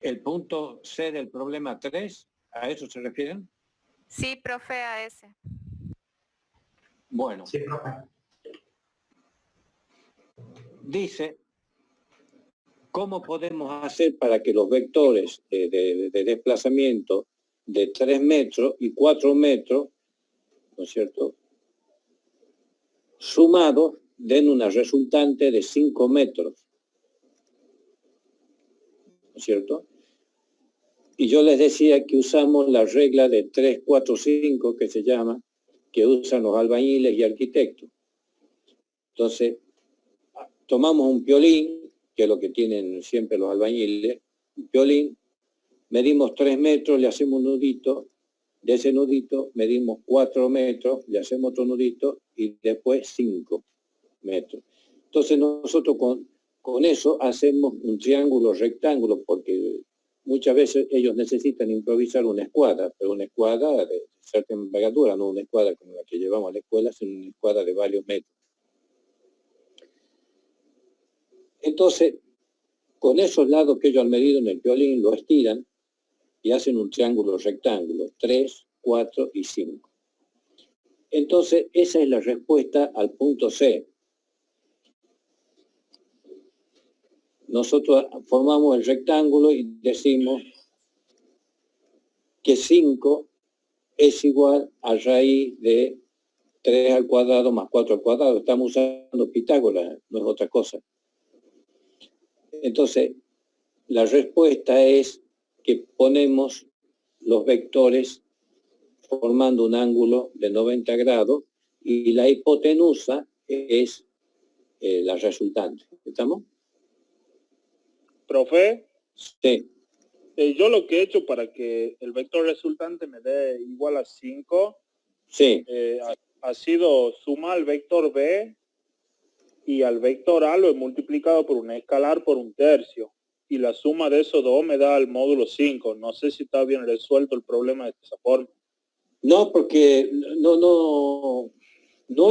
El punto C del problema 3, ¿a eso se refieren? Sí, profe, a ese. Bueno. Sí, profe. Dice, ¿cómo podemos hacer para que los vectores de desplazamiento de 3 metros y 4 metros, ¿no es cierto?, sumados den una resultante de 5 metros, ¿no es cierto? Y yo les decía que usamos la regla de 3, 4, 5, que se llama, que usan los albañiles y arquitectos. Entonces, tomamos un piolín, que es lo que tienen siempre los albañiles, un piolín, medimos 3 metros, le hacemos un nudito, de ese nudito medimos 4 metros, le hacemos otro nudito y después 5 metros. Entonces nosotros con eso hacemos un triángulo rectángulo, porque muchas veces ellos necesitan improvisar una escuadra, pero una escuadra de cierta envergadura, no una escuadra como la que llevamos a la escuela, sino una escuadra de varios metros. Entonces, con esos lados que ellos han medido en el piolín, lo estiran y hacen un triángulo rectángulo, 3, 4 y 5. Entonces, esa es la respuesta al punto C. Nosotros formamos el rectángulo y decimos que 5 es igual a raíz de 3 al cuadrado más 4 al cuadrado. Estamos usando Pitágoras, no es otra cosa. Entonces, la respuesta es que ponemos los vectores formando un ángulo de 90 grados y la hipotenusa es la resultante. ¿Estamos? Profe, Sí. yo lo que he hecho para que el vector resultante me dé igual a 5, Sí. Ha sido sumar al vector B y al vector A lo he multiplicado por un escalar por un tercio. Y la suma de esos dos me da el módulo 5. No sé si está bien resuelto el problema de esa forma. No, porque no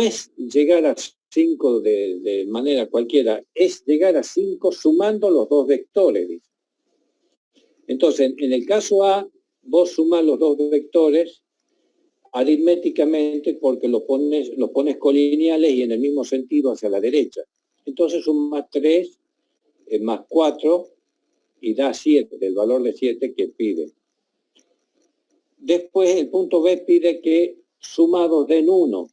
es llegar a 5 de manera cualquiera, es llegar a 5 sumando los dos vectores. ¿Dice? Entonces, en el caso A, vos sumás los dos vectores aritméticamente porque los pones colineales y en el mismo sentido hacia la derecha. Entonces sumás 3 más 4 y da 7, el valor de 7 que pide. Después el punto B pide que sumados den 1.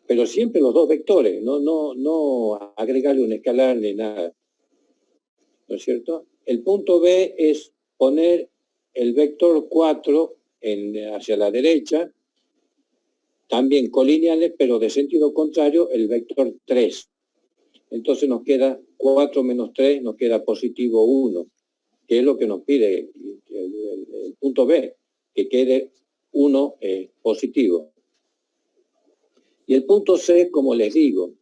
Pero siempre los dos vectores, no agregarle un escalar ni nada. ¿No es cierto? El punto B es poner el vector 4 hacia la derecha, también colineales, pero de sentido contrario, el vector 3. Entonces nos queda 4 menos 3, nos queda positivo 1, que es lo que nos pide el punto B, que quede 1 positivo. Y el punto C, como les digo,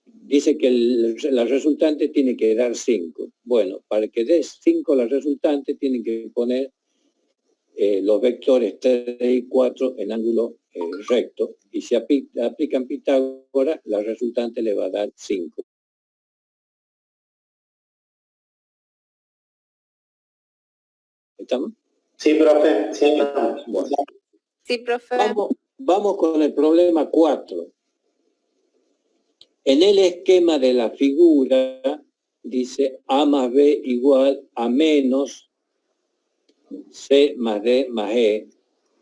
dice que la resultante tiene que dar 5. Bueno, para que dé 5 la resultante, tienen que poner los vectores 3 y 4 en ángulo recto. Y si aplican Pitágoras, la resultante le va a dar 5. ¿Estamos? Sí, profe. Sí, estamos. Bueno. Sí, profe. Vamos con el problema 4. En el esquema de la figura dice A más B igual a menos C más D más E.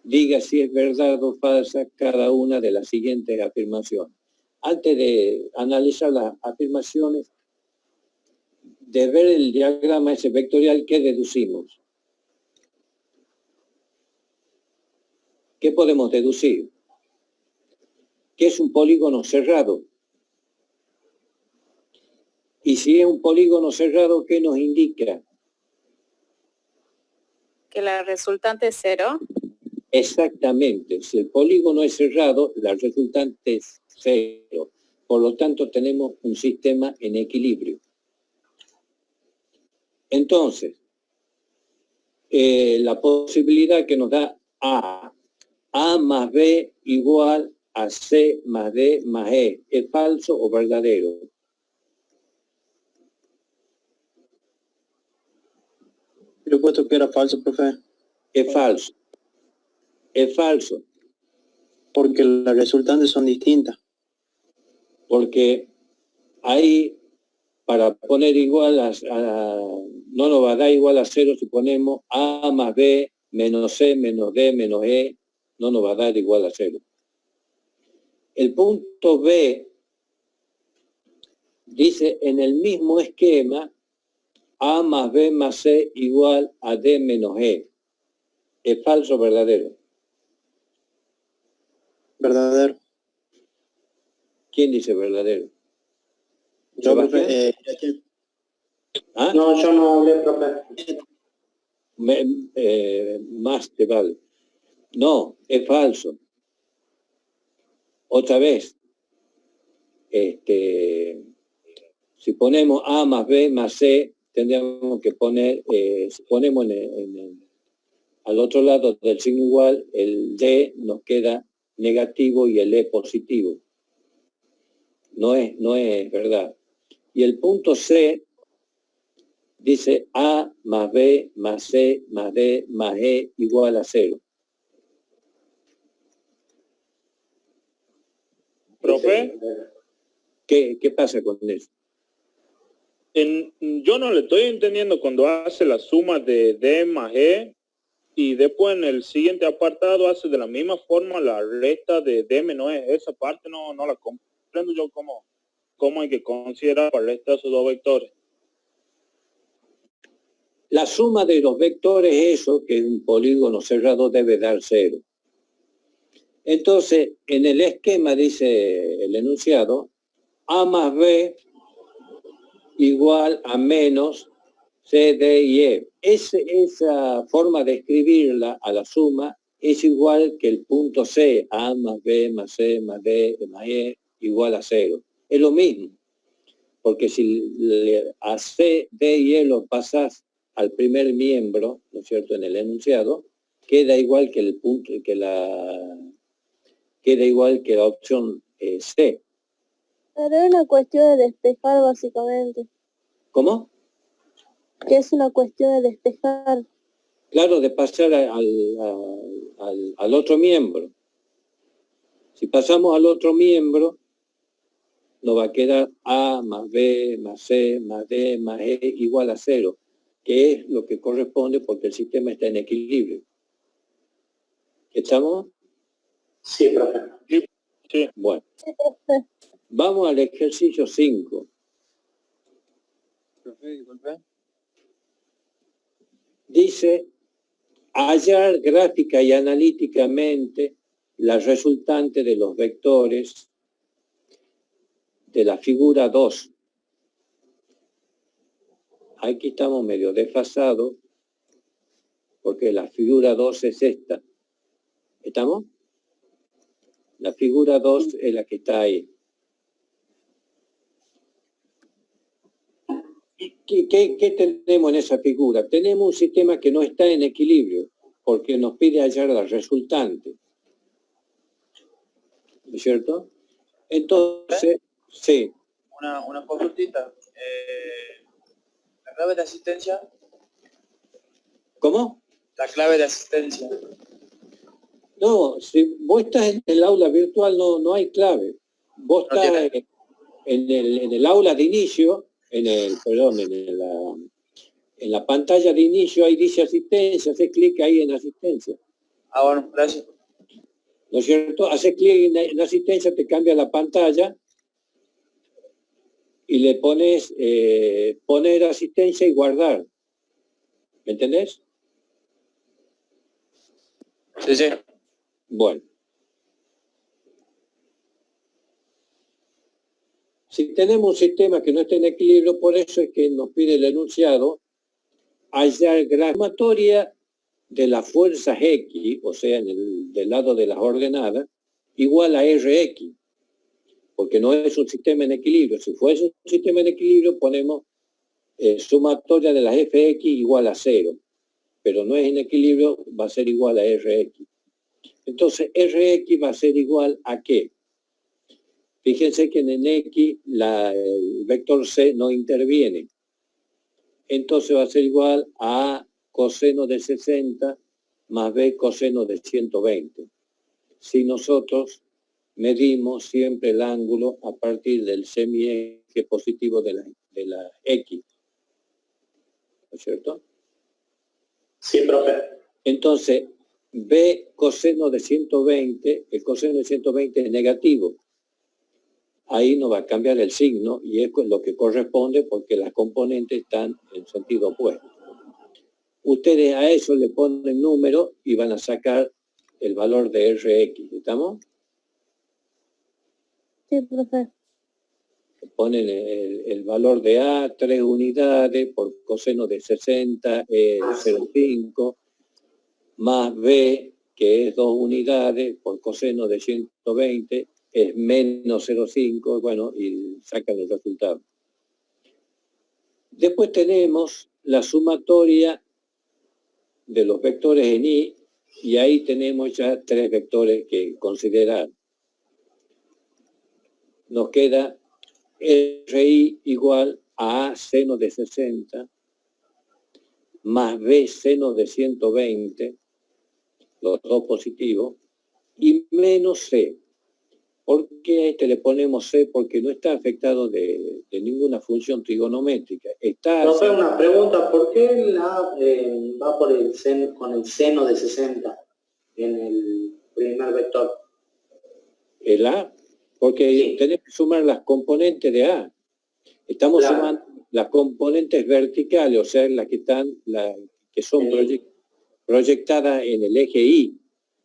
Diga si es verdad o falsa cada una de las siguientes afirmaciones. Antes de analizar las afirmaciones, de ver el diagrama ese vectorial, ¿qué deducimos? ¿Qué podemos deducir? Que es un polígono cerrado. Y si es un polígono cerrado, ¿qué nos indica? Que la resultante es 0. Exactamente. Si el polígono es cerrado, la resultante es 0. Por lo tanto, tenemos un sistema en equilibrio. Entonces, la posibilidad que nos da A más B igual a C más D más E, ¿es falso o verdadero? Yo he puesto que era falso, profe, Es falso. Es falso. porque las resultantes son distintas. Porque ahí, para poner igual no nos va a dar igual a 0 si ponemos A más B menos C menos D menos E, no nos va a dar igual a 0. El punto B dice en el mismo esquema A más B más C igual a D menos E. ¿Es falso o verdadero? Verdadero. ¿Quién dice verdadero? Yo, ¿Sebastián? profe, ¿Ah? No, yo no hablé, profe. Más te vale. No, es falso. Otra vez. Si ponemos A más B más C, tendríamos que poner, si ponemos al otro lado del signo igual, el D nos queda negativo y el E positivo. No es verdad. Y el punto C dice A más B más C más D más E igual a 0. Profe, ¿Qué pasa con eso? yo no le estoy entendiendo cuando hace la suma de D más E y después en el siguiente apartado hace de la misma forma la resta de D menos E. Esa parte no la comprendo yo cómo hay que considerar para restar esos dos vectores. La suma de los vectores, eso, que es un polígono cerrado, debe dar 0. Entonces, en el esquema dice el enunciado, A más B igual a menos C, D y E. Esa forma de escribirla a la suma es igual que el punto C, A más B más C más D más E igual a 0. Es lo mismo, porque si a C, D y E lo pasas al primer miembro, ¿no es cierto?, en el enunciado, queda igual que el punto, queda igual que la opción C. Pero es una cuestión de despejar, básicamente. ¿Cómo? Que es una cuestión de despejar. Claro, de pasar al otro miembro. Si pasamos al otro miembro, nos va a quedar A más B más C más D más E igual a 0, que es lo que corresponde porque el sistema está en equilibrio. ¿Estamos? Sí, profe. Sí. Bueno, Sí, profe. vamos al ejercicio 5. profe, disculpe. Dice, hallar gráfica y analíticamente la resultante de los vectores de la figura 2. Aquí estamos medio desfasados porque la figura 2 es esta. ¿Estamos? La figura 2 es la que está ahí. ¿Qué tenemos en esa figura? Tenemos un sistema que no está en equilibrio porque nos pide hallar la resultante. ¿No es cierto? Entonces, sí. Una consultita. La clave de asistencia. ¿Cómo? La clave de asistencia. No, si vos estás en el aula virtual no hay clave. Vos No estás tiene. en el aula de inicio, en la pantalla de inicio, ahí dice asistencia, haces clic ahí en asistencia. Ah, bueno, gracias. ¿No es cierto? Haces clic en asistencia, te cambia la pantalla y le pones poner asistencia y guardar. ¿Me entendés? Sí, sí. Bueno. Si tenemos un sistema que no está en equilibrio, por eso es que nos pide el enunciado hallar la sumatoria de las fuerzas X, o sea, del lado de las ordenadas, igual a Rx, porque no es un sistema en equilibrio. Si fuese un sistema en equilibrio, ponemos sumatoria de las Fx igual a 0, pero no es en equilibrio, va a ser igual a Rx. Entonces, Rx va a ser igual a ¿qué? Fíjense que en X el vector C no interviene. Entonces va a ser igual a coseno de 60 más B coseno de 120. Si nosotros medimos siempre el ángulo a partir del semieje positivo de la X. ¿No es cierto? Sí, profe. Entonces, B coseno de 120, el coseno de 120 es negativo. Ahí no va a cambiar el signo y es lo que corresponde porque las componentes están en sentido opuesto. Ustedes a eso le ponen número y van a sacar el valor de Rx. ¿Estamos? Sí, profe. Ponen el valor de A, 3 unidades por coseno de 60, 0,5, más B, que es 2 unidades por coseno de 120, es menos 0,5, bueno, y sacan el resultado. Después tenemos la sumatoria de los vectores en I, y ahí tenemos ya 3 vectores que considerar. Nos queda RI igual a A seno de 60 más B seno de 120, los dos positivos, y menos C. ¿Por qué a este le ponemos C? Porque no está afectado de ninguna función trigonométrica. Está Profe, una pregunta, ¿por qué la va por el seno, con el seno de 60 en el primer vector? el A, porque Sí. tenemos que sumar las componentes de A. Estamos Claro. sumando las componentes verticales, o sea, las que están, que son proyectadas en el eje Y.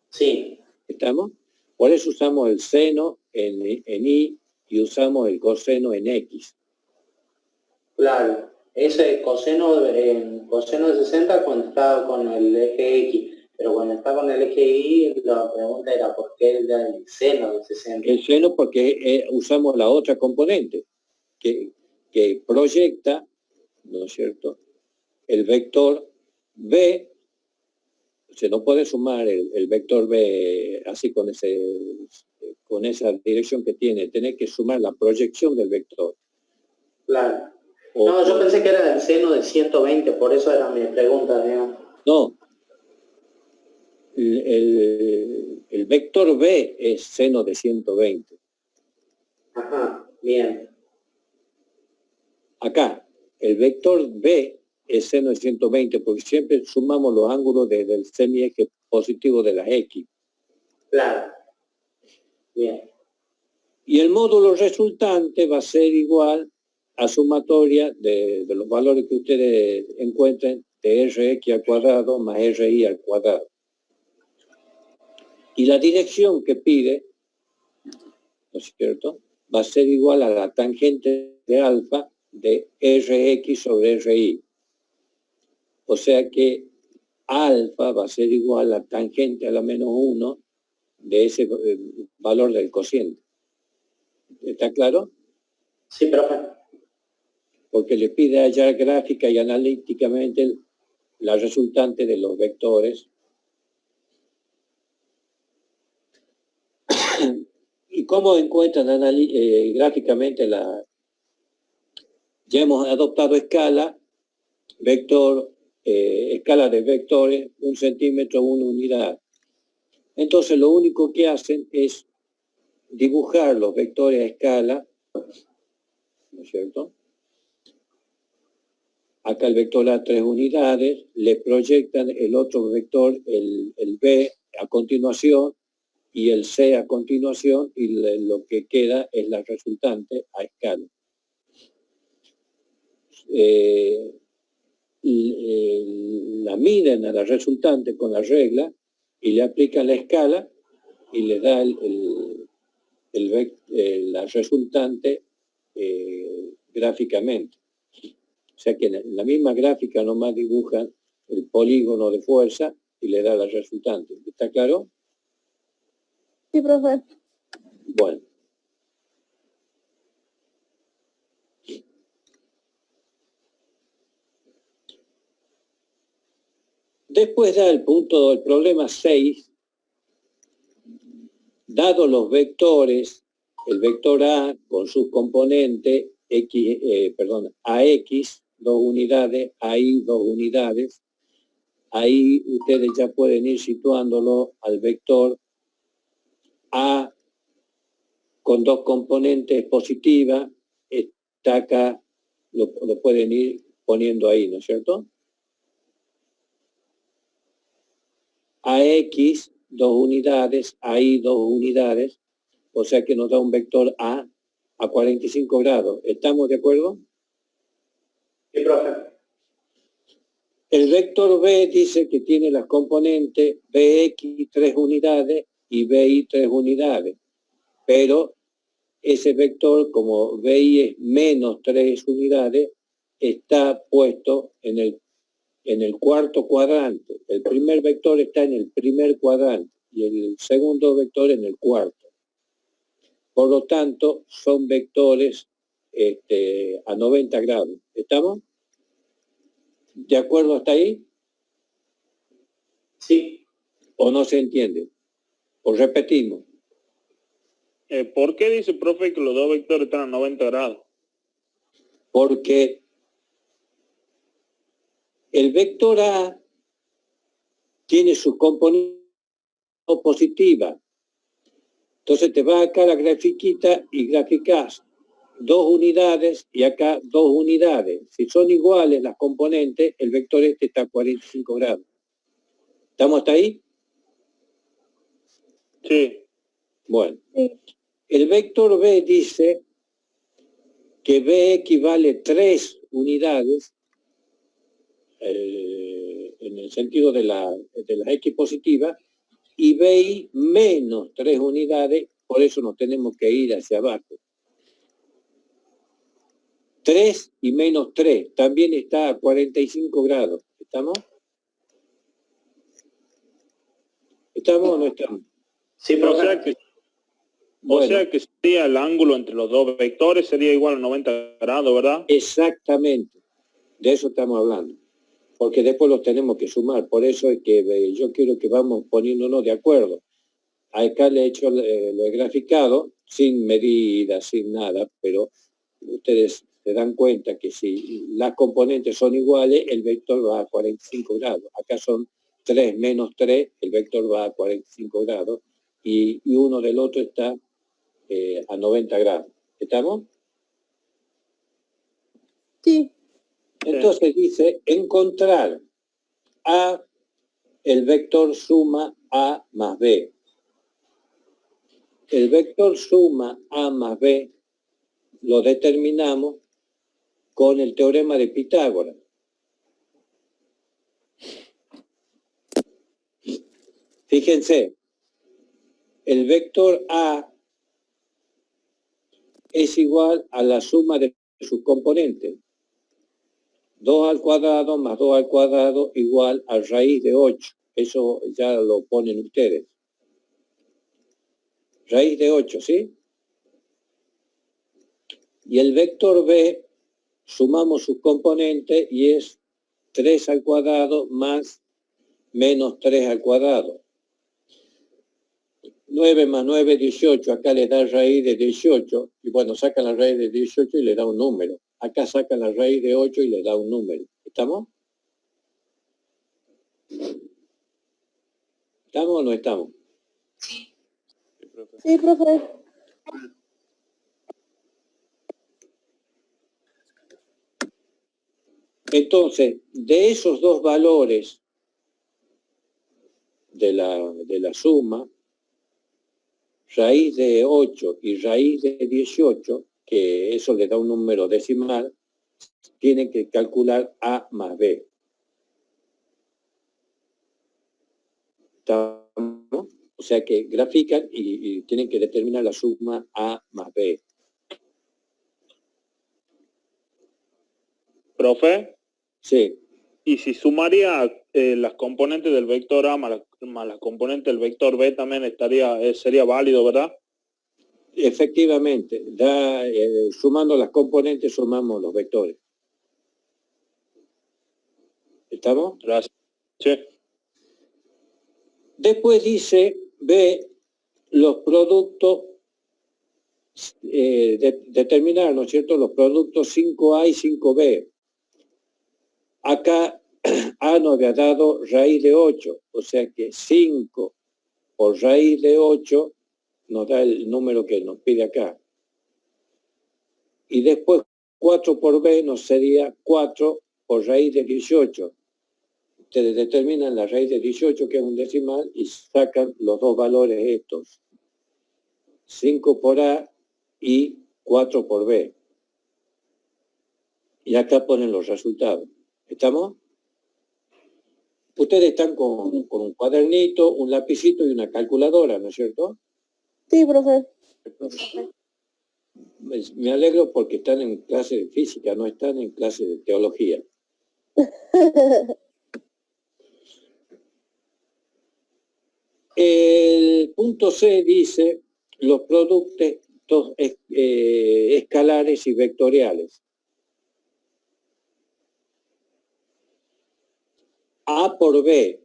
Sí, ¿Estamos? Por eso usamos el seno en Y y usamos el coseno en X. claro. Ese coseno de 60 cuando está con el eje X, pero cuando está con el eje Y, la pregunta era ¿por qué el seno de 60? El seno porque usamos la otra componente que proyecta, ¿no es cierto?, el vector B. Se no puede sumar el vector B así con esa dirección que tiene. Tenés que sumar la proyección del vector. Claro. No, yo pensé que era el seno de 120, por eso era mi pregunta, digamos. No. El vector B es seno de 120. Ajá, bien. Acá, el vector B es seno de 120 porque siempre sumamos los ángulos del semieje positivo de las X. Claro. Bien. Y el módulo resultante va a ser igual a sumatoria de los valores que ustedes encuentren de Rx al cuadrado más Ri al cuadrado. Y la dirección que pide, ¿no es cierto?, va a ser igual a la tangente de alfa de Rx sobre Ri. O sea que alfa va a ser igual a tangente a la menos 1 de ese valor del cociente. ¿Está claro? Sí, profe. Porque le pide hallar gráfica y analíticamente la resultante de los vectores. ¿Y cómo encuentran gráficamente ya hemos adoptado escala, vector, escala de vectores, 1 centímetro, 1 unidad. Entonces lo único que hacen es dibujar los vectores a escala, ¿no es cierto? Acá el vector A 3 unidades, le proyectan el otro vector, el B a continuación y el C a continuación, y lo que queda es la resultante a escala. La miden a la resultante con la regla y le aplican la escala y le da la resultante gráficamente. O sea que en la misma gráfica nomás dibujan el polígono de fuerza y le da la resultante. ¿Está claro? Sí, profe. Bueno. Después da el problema 6. Dado los vectores, el vector A con sus componentes, AX, 2 unidades, AI, 2 unidades, ahí ustedes ya pueden ir situándolo al vector A con dos componentes positivas, está acá, lo pueden ir poniendo ahí, ¿no es cierto? AX, 2 unidades, AI, 2 unidades, o sea que nos da un vector A 45 grados. ¿Estamos de acuerdo? Sí, profe. El vector B dice que tiene las componentes BX 3 unidades y BY 3 unidades, pero ese vector, como BY es menos 3 unidades, está puesto en el cuarto cuadrante. El primer vector está en el primer cuadrante y el segundo vector en el cuarto. Por lo tanto, son vectores a 90 grados. ¿Estamos? ¿De acuerdo hasta ahí? Sí. ¿O no se entiende? ¿O repetimos? ¿Por qué dice, profe, que los dos vectores están a 90 grados? Porque el vector A tiene su componente positiva. Entonces te vas acá a la grafiquita y graficás 2 unidades y acá 2 unidades. Si son iguales las componentes, el vector está a 45 grados. ¿Estamos hasta ahí? Sí. Bueno. Sí. El vector B dice que B equivale 3 unidades en el sentido de las X positivas y BI menos 3 unidades, por eso nos tenemos que ir hacia abajo. 3 y menos 3 también está a 45 grados. ¿Estamos? ¿Estamos o no estamos? Sí, O profe. sea que, Bueno, o sea que sería el ángulo entre los dos vectores sería igual a 90 grados, ¿verdad? exactamente. De eso estamos hablando. Porque después los tenemos que sumar. Por eso es que yo quiero que vamos poniéndonos de acuerdo. Acá le he hecho, lo he graficado, sin medidas, sin nada, pero ustedes se dan cuenta que si las componentes son iguales, el vector va a 45 grados. Acá son 3 menos 3, el vector va a 45 grados, y uno del otro está a 90 grados. ¿Estamos? Sí. Entonces dice, encontrar A, el vector suma A más B. El vector suma A más B lo determinamos con el teorema de Pitágoras. Fíjense, el vector A es igual a la suma de sus componentes. 2 al cuadrado más 2 al cuadrado igual a raíz de 8. Eso ya lo ponen ustedes. Raíz de 8, ¿sí? Y el vector B, sumamos sus componentes y es 3 al cuadrado más menos 3 al cuadrado. 9 más 9, 18. Acá les da raíz de 18. Y bueno, sacan la raíz de 18 y le da un número. Acá sacan la raíz de 8 y le da un número. ¿Estamos? ¿Estamos o no estamos? Sí, profe. Entonces, de esos dos valores de la suma, raíz de 8 y raíz de 18, que eso le da un número decimal, tienen que calcular A más B. ¿Estamos? O sea que grafican y tienen que determinar la suma A más B. Profe, Sí, y si sumaría las componentes del vector A más las componentes del vector B también sería válido, ¿verdad? efectivamente, sumando las componentes sumamos los vectores. ¿Estamos? Gracias. Sí. Después dice, ve los productos, determinar, ¿no es cierto?, los productos 5A y 5B. Acá A nos había dado raíz de 8, o sea que 5 por raíz de 8 nos da el número que nos pide acá. Y después 4 por B nos sería 4 por raíz de 18. Ustedes determinan la raíz de 18, que es un decimal, y sacan los dos valores estos. 5 por A y 4 por B. Y acá ponen los resultados. ¿Estamos? Ustedes están con un cuadernito, un lapicito y una calculadora, ¿no es cierto? Sí, profe. Me alegro porque están en clase de física, no están en clase de teología. El punto C dice los productos escalares y vectoriales. A por B.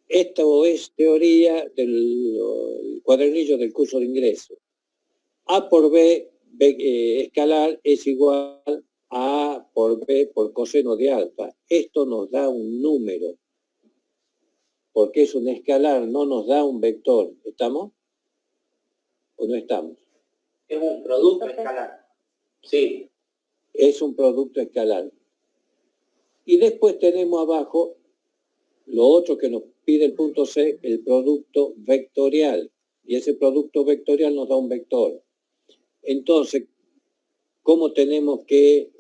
Esto es teoría del cuadernillo del curso de ingreso. A por B, escalar es igual a A por B por coseno de alfa. Esto nos da un número, porque es un escalar, no nos da un vector. ¿Estamos? ¿O no estamos? Es un producto escalar. Sí. Es un producto escalar. Y después tenemos abajo lo otro que nos pide el punto C, el producto vectorial. Y ese producto vectorial nos da un vector. Entonces, ¿cómo tenemos que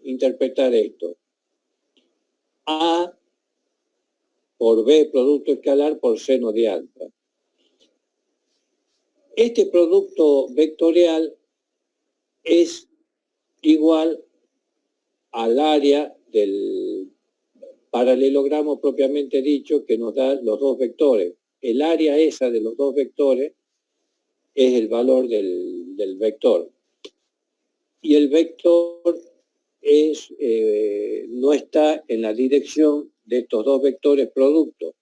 interpretar esto? A por B, producto escalar, por seno de alfa. Este producto vectorial es igual al área del paralelogramo propiamente dicho, que nos da los dos vectores. El área esa de los dos vectores es el valor del vector. Y el vector no está en la dirección de estos dos vectores productos.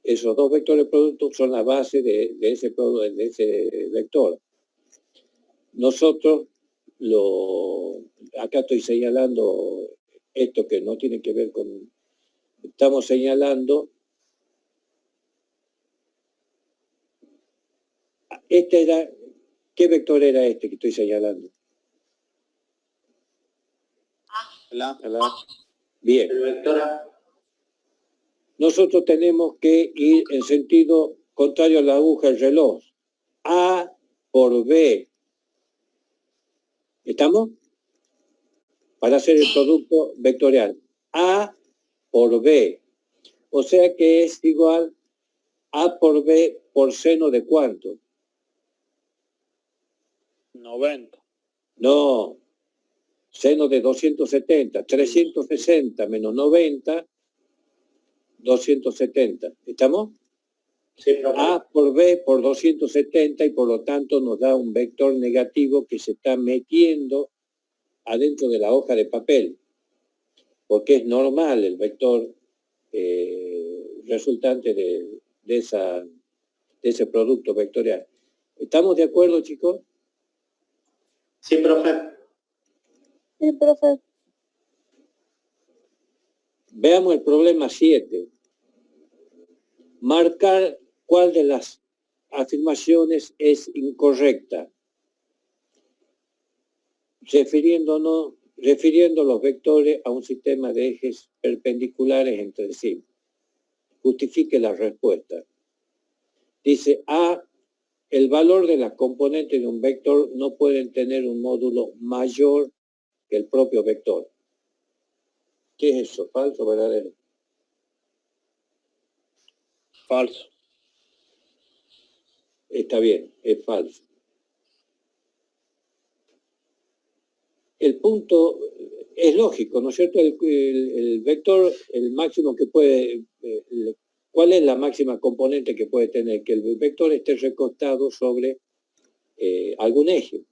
Esos dos vectores productos son la base de ese vector. Nosotros, acá estoy señalando esto que no tiene que ver con... Estamos señalando... ¿Qué vector era este que estoy señalando? Bien. El vector A. Nosotros tenemos que ir en sentido contrario a la aguja del reloj. A por B. ¿Estamos? Para hacer el producto vectorial. A por B. O sea que es igual A por B por seno de ¿cuánto? 90. No. Seno de 270. 360 menos 90, 270. ¿Estamos? Sí, profe. A por B por 270 y por lo tanto nos da un vector negativo que se está metiendo adentro de la hoja de papel, porque es normal el vector resultante de ese producto vectorial. ¿Estamos de acuerdo, chicos? Sí, profe. Sí, profe. Veamos el problema 7. Marcar cuál de las afirmaciones es incorrecta, refiriendo los vectores a un sistema de ejes perpendiculares entre sí. Justifique la respuesta. Dice A, el valor de las componentes de un vector no pueden tener un módulo mayor que el propio vector. ¿Qué es eso? ¿Falso o verdadero? Falso. Está bien, es falso. El punto es lógico, ¿no es cierto? El vector, el máximo que puede... ¿Cuál es la máxima componente que puede tener? Que el vector esté recostado sobre algún eje.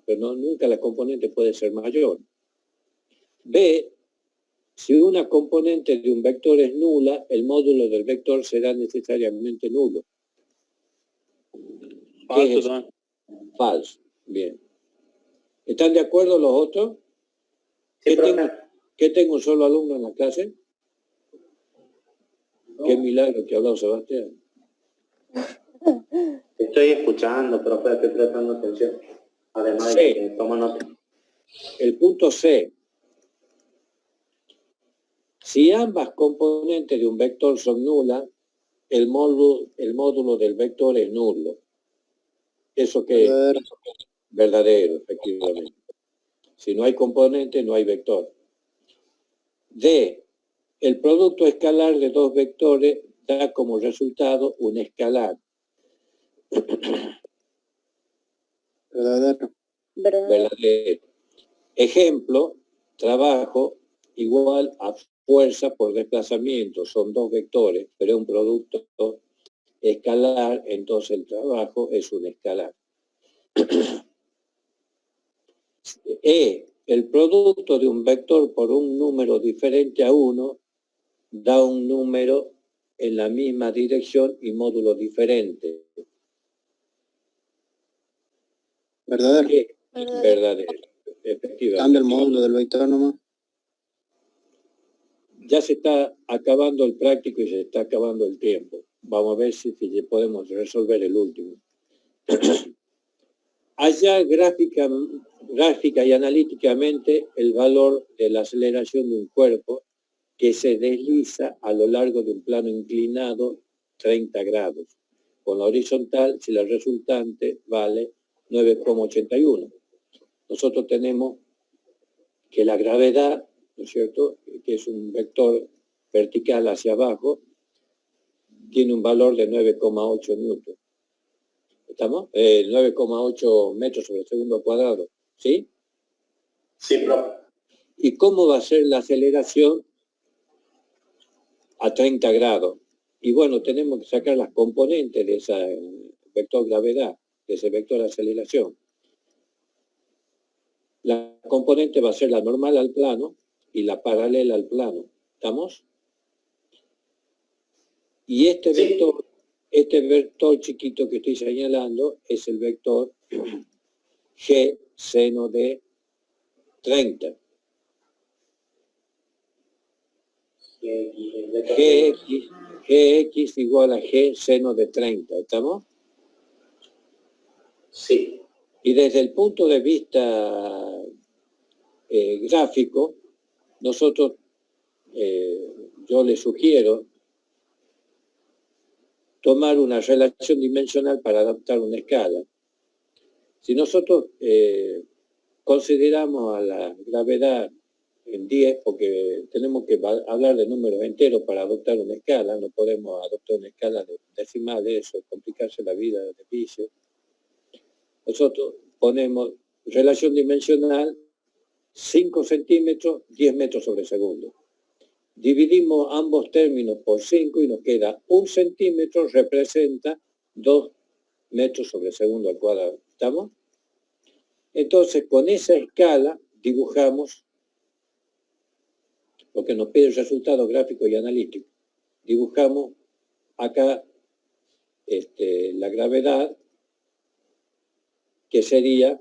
Pero nunca la componente puede ser mayor. B, si una componente de un vector es nula, el módulo del vector será necesariamente nulo. ¿Qué es eso? Falso. Bien. ¿Están de acuerdo los otros? Sí, profe. ¿Qué tengo un solo alumno en la clase? Qué milagro que ha hablado Sebastián. Estoy escuchando, profe, estoy prestando atención. Además de que toma nota. El punto C. Si ambas componentes de un vector son nulas, el módulo del vector es nulo. Eso que es verdadero, efectivamente. Si no hay componente, no hay vector. D. El producto escalar de dos vectores da como resultado un escalar. Verdadero. Verdadero. Ejemplo, trabajo igual a fuerza por desplazamiento. Son dos vectores, pero es un producto escalar, entonces el trabajo es un escalar. El producto de un vector por un número diferente a 1 da un número en la misma dirección y módulo diferente. Verdadero. Verdadero, efectivamente. Cambia el módulo del vector nomás. Ya se está acabando el práctico y se está acabando el tiempo. Vamos a ver si podemos resolver el último. Allá gráfica y analíticamente el valor de la aceleración de un cuerpo que se desliza a lo largo de un plano inclinado 30 grados. Con la horizontal, si la resultante vale 9,81. Nosotros tenemos que la gravedad, ¿no es cierto?, que es un vector vertical hacia abajo, tiene un valor de 9,8 newton. ¿Estamos? 9,8 metros sobre segundo al cuadrado. ¿Sí? Sí, profe. ¿Y cómo va a ser la aceleración a 30 grados? Y bueno, tenemos que sacar las componentes de esa vector gravedad, de ese vector aceleración. La componente va a ser la normal al plano y la paralela al plano. ¿Estamos? Y este vector chiquito que estoy señalando es el vector G seno de 30. Gx igual a G seno de 30. ¿Estamos? Sí. Y desde el punto de vista gráfico, nosotros, yo les sugiero tomar una relación dimensional para adaptar una escala. Si nosotros consideramos a la gravedad en 10, porque tenemos que hablar de números enteros para adoptar una escala, no podemos adoptar una escala de decimales, eso, complicarse la vida de vicio. Nosotros ponemos relación dimensional 5 centímetros, 10 metros sobre segundo. Dividimos ambos términos por 5 y nos queda 1 centímetro representa 2 metros sobre segundo al cuadrado. ¿Estamos? Entonces, con esa escala dibujamos lo que nos pide el resultado gráfico y analítico. Dibujamos acá la gravedad, que sería,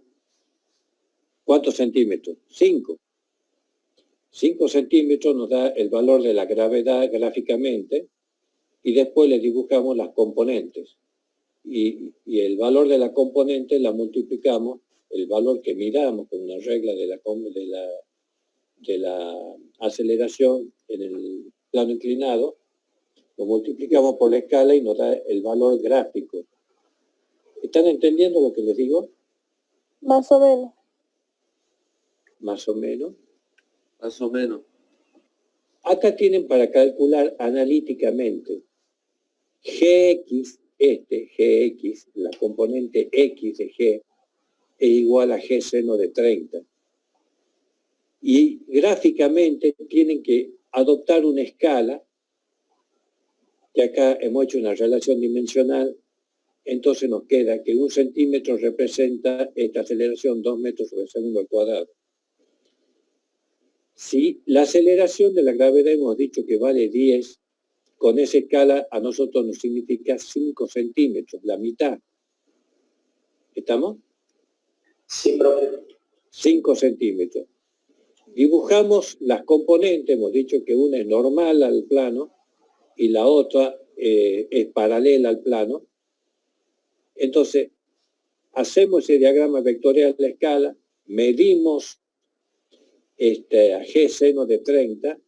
¿cuántos centímetros? 5. 5 centímetros nos da el valor de la gravedad gráficamente y después le dibujamos las componentes. Y el valor de la componente la multiplicamos, el valor que midamos con una regla de la aceleración en el plano inclinado, lo multiplicamos por la escala y nos da el valor gráfico. ¿Están entendiendo lo que les digo? Más o menos. Más o menos. Más o menos. Acá tienen para calcular analíticamente Gx, Gx, la componente X de G, es igual a G seno de 30. Y gráficamente tienen que adoptar una escala, que acá hemos hecho una relación dimensional, entonces nos queda que 1 centímetro representa esta aceleración 2 metros sobre segundo al cuadrado. Si la aceleración de la gravedad hemos dicho que vale 10, con esa escala a nosotros nos significa 5 centímetros, la mitad. ¿Estamos? Sí, profe. 5 centímetros. Dibujamos las componentes, hemos dicho que una es normal al plano y la otra es paralela al plano. Entonces, hacemos ese diagrama vectorial de la escala, medimos a G seno de 30,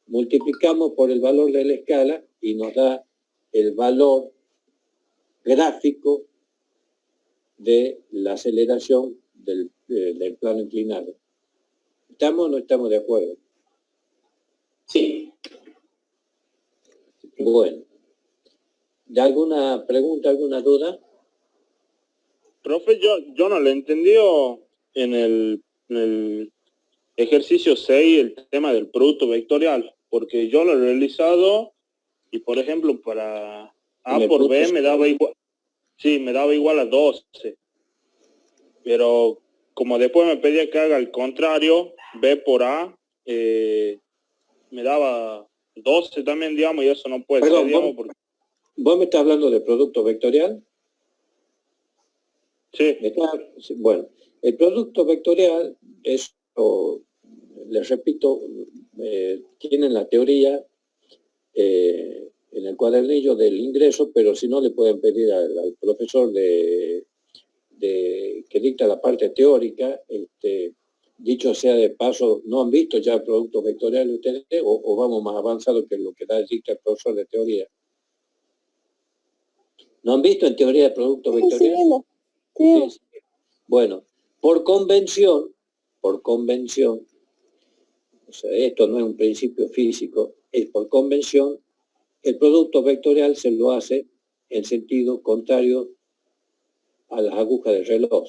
multiplicamos por el valor de la escala y nos da el valor gráfico de la aceleración del plano inclinado. ¿Estamos o no estamos de acuerdo? Sí. Bueno. ¿De alguna pregunta, alguna duda? Profe, yo no le entendí en el ejercicio 6 el tema del producto vectorial, porque yo lo he realizado y, por ejemplo, para A En el por B punto me daba igual, sí, me daba igual a 12. Pero como después me pedía que haga el contrario, B por A, me daba 12 también, digamos, y eso no puede Perdón, ser, digamos, porque... ¿Vos me estás hablando de producto vectorial? Sí, Bueno, el producto vectorial es, les repito, tienen la teoría en el cuadernillo del ingreso, pero si no le pueden pedir al profesor que dicta la parte teórica. Dicho sea de paso, ¿no han visto ya productos vectoriales ustedes o vamos más avanzados que lo que dicta el profesor de teoría? ¿No han visto en teoría de productos Sí, vectoriales? sí. Sí. Bueno, por convención, o sea, esto no es un principio físico, es por convención, el producto vectorial se lo hace en sentido contrario a las agujas del reloj.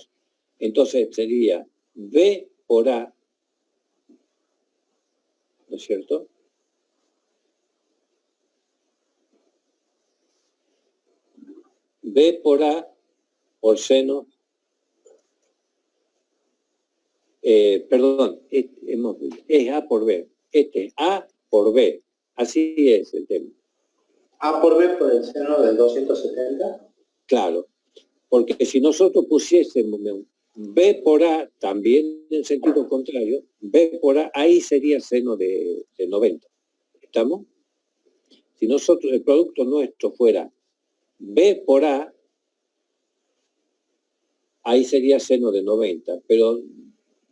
Entonces sería B por A, ¿no es cierto? B por A por seno, perdón, es A por B, A por B, así es el tema. A por B por el seno del 270. Claro, porque si nosotros pusiésemos B por A también en sentido contrario, B por A, ahí sería seno de 90. ¿Estamos? Si nosotros, el producto nuestro fuera B por A, ahí sería seno de 90, pero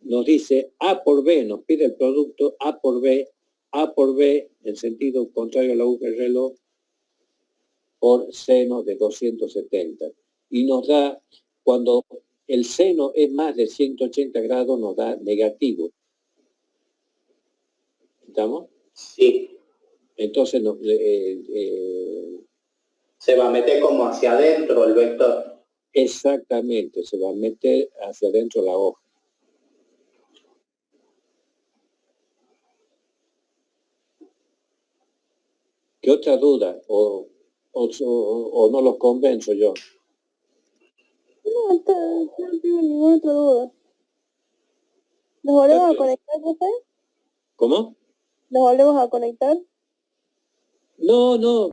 nos dice A por B, nos pide el producto A por B en sentido contrario a la aguja del reloj por seno de 270. Y nos da, cuando el seno es más de 180 grados, nos da negativo. ¿Estamos? Sí. Entonces Se va a meter como hacia adentro el vector. exactamente, se va a meter hacia adentro la hoja. ¿Qué otra duda? ¿O no los convenzo yo? No, no tengo ninguna otra duda. ¿Nos volvemos a conectar, profe? ¿Cómo? ¿Nos volvemos a conectar? No,